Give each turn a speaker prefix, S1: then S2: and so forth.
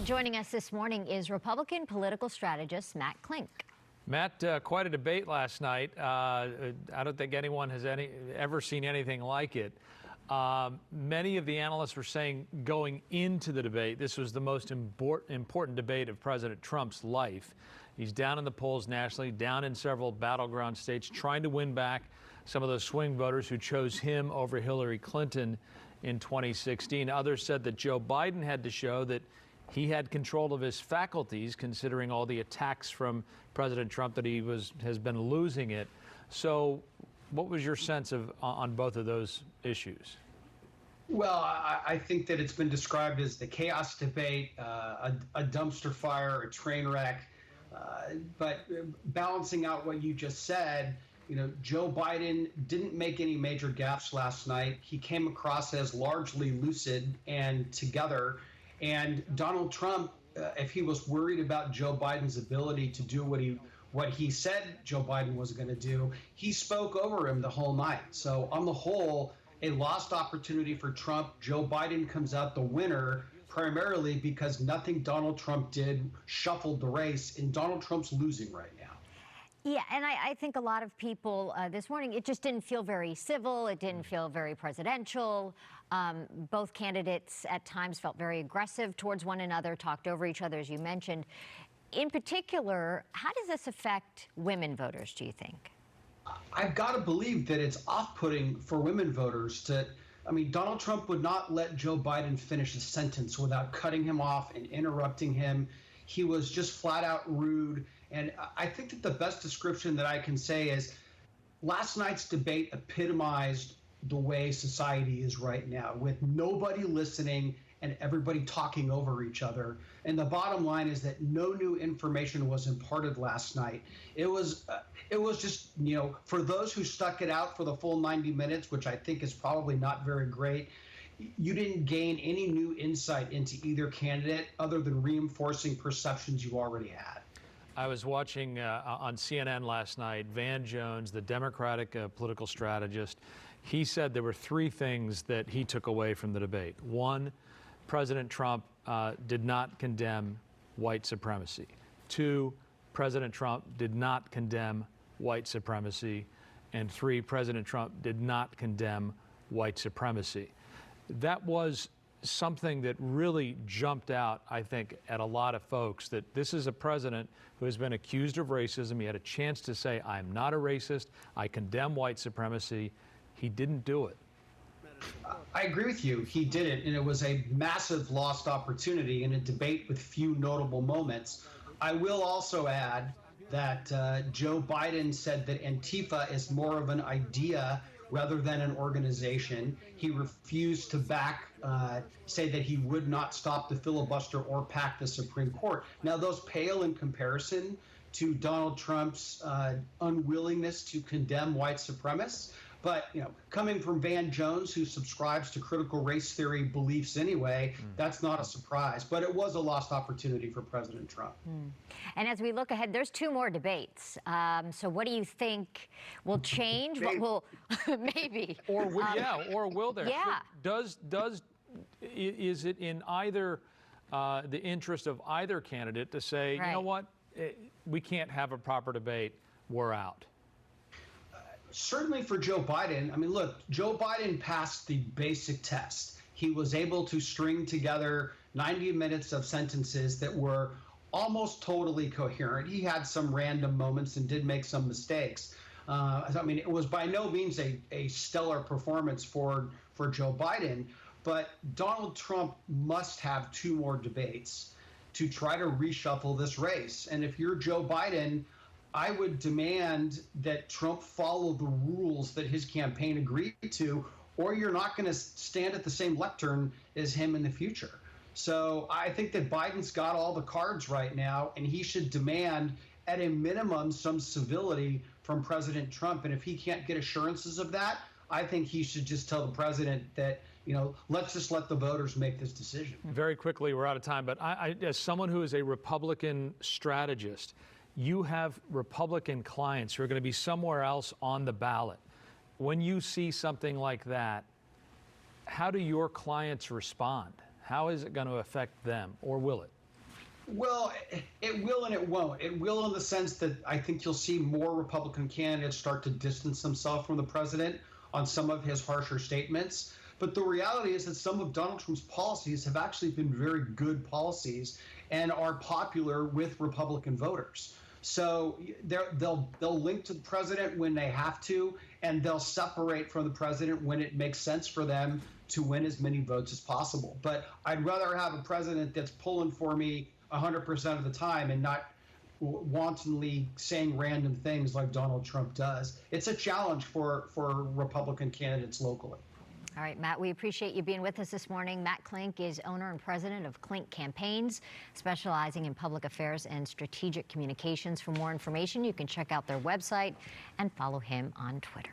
S1: Joining us this morning is Republican political strategist Matt Klink.
S2: Matt, quite a debate last night. I don't think anyone has ever seen anything like it. Many of the analysts were saying going into the debate, this was the most important debate of President Trump's life. He's down in the polls nationally, down in several battleground states, trying to win back some of those swing voters who chose him over Hillary Clinton in 2016. Others said that Joe Biden had to show that he had control of his faculties, considering all the attacks from President Trump that he has been losing it. So what was your sense on both of those issues?
S3: Well, I think that it's been described as the chaos debate, a dumpster fire, a train wreck. But balancing out what you just said, Joe Biden didn't make any major gaffes last night. He came across as largely lucid and together. And Donald Trump, if he was worried about Joe Biden's ability to do what he said Joe Biden was going to do, he spoke over him the whole night. So on the whole, a lost opportunity for Trump. Joe Biden comes out the winner primarily because nothing Donald Trump did shuffled the race, and Donald Trump's losing right now.
S1: Yeah, and I think a lot of people this morning, it just didn't feel very civil. It didn't feel very presidential. Both candidates at times felt very aggressive towards one another, talked over each other, as you mentioned. In particular, how does this affect women voters, do you think?
S3: I've got to believe that it's off-putting for women voters Donald Trump would not let Joe Biden finish a sentence without cutting him off and interrupting him. He was just flat out rude. And I think that the best description that I can say is last night's debate epitomized the way society is right now, with nobody listening and everybody talking over each other. And the bottom line is that no new information was imparted last night. It was just, for those who stuck it out for the full 90 minutes, which I think is probably not very great, you didn't gain any new insight into either candidate other than reinforcing perceptions you already had.
S2: I was watching on CNN last night, Van Jones, the Democratic political strategist. He said there were three things that he took away from the debate. One, President Trump did not condemn white supremacy. Two, President Trump did not condemn white supremacy. And three, President Trump did not condemn white supremacy. That was something that really jumped out, I think, at a lot of folks, that this is a president who has been accused of racism. He had a chance to say, I'm not a racist, I condemn white supremacy. He didn't do it.
S3: I agree with you. He didn't, and it was a massive lost opportunity in a debate with few notable moments. I will also add that Joe Biden said that Antifa is more of an idea rather than an organization. He refused to say that he would not stop the filibuster or pack the Supreme Court. Now, those pale in comparison to Donald Trump's unwillingness to condemn white supremacists. But, coming from Van Jones, who subscribes to critical race theory beliefs anyway, that's not a surprise. But it was a lost opportunity for President Trump.
S1: And as we look ahead, there's two more debates. So what do you think will change? What will maybe?
S2: Or will there?
S1: Yeah.
S2: Is it in either the interest of either candidate to say,
S1: right,
S2: you know what, we can't have a proper debate, we're out?
S3: Certainly for Joe Biden. Look, Joe Biden passed the basic test. He was able to string together 90 minutes of sentences that were almost totally coherent. He had some random moments and did make some mistakes. It was by no means a stellar performance for Joe Biden, but Donald Trump must have two more debates to try to reshuffle this race. And if you're Joe Biden, I would demand that Trump follow the rules that his campaign agreed to, or you're not going to stand at the same lectern as him in the future. So I think that Biden's got all the cards right now, and he should demand, at a minimum, some civility from President Trump. And if he can't get assurances of that, I think he should just tell the president that, let's just let the voters make this decision.
S2: Very quickly, we're out of time, but I as someone who is a Republican strategist, you have Republican clients who are going to be somewhere else on the ballot. When you see something like that, how do your clients respond? How is it going to affect them, or will it?
S3: Well, it will and it won't. It will in the sense that I think you'll see more Republican candidates start to distance themselves from the president on some of his harsher statements. But the reality is that some of Donald Trump's policies have actually been very good policies and are popular with Republican voters. So they'll link to the president when they have to, and they'll separate from the president when it makes sense for them to win as many votes as possible. But I'd rather have a president that's pulling for me 100% of the time and not wantonly saying random things like Donald Trump does. It's a challenge for Republican candidates locally.
S1: All right, Matt, we appreciate you being with us this morning. Matt Klink is owner and president of Klink Campaigns, specializing in public affairs and strategic communications. For more information, you can check out their website and follow him on Twitter.